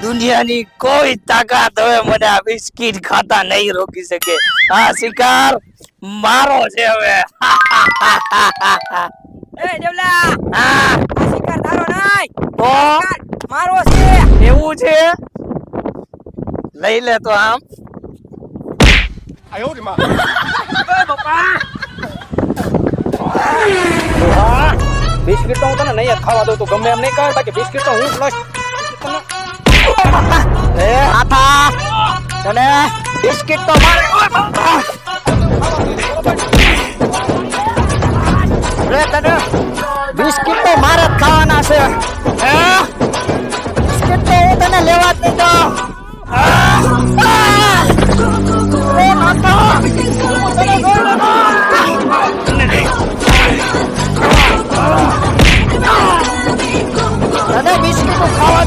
દુનિયાની કોઈ તાકાત હવે મને આ બિસ્કિટ ખાતા નહીં રોકી શકે. આ શિકાર મારો છે હવે. એ દેવલા આ શિકાર તારો નહીં તો મારો છે. એવું છે, લઈ લે તો આમ. એ બાપા બિસ્કિટ તો હું તને નહીં જ ખાવા દઉં, તું ગમે એમ નહીં કર, બાકી બિસ્કિટ તો હું જ લઈશ. એ આથા તને બિસ્કિટ તો મારે. રે તને બિસ્કિટ તો મારે જ ખાવાના છે. બિસ્કિટ તો હું તને લેવા જ નહીં દઉં. રે નાથા તને જોઈ લે. તને બિસ્કિટ ખાવા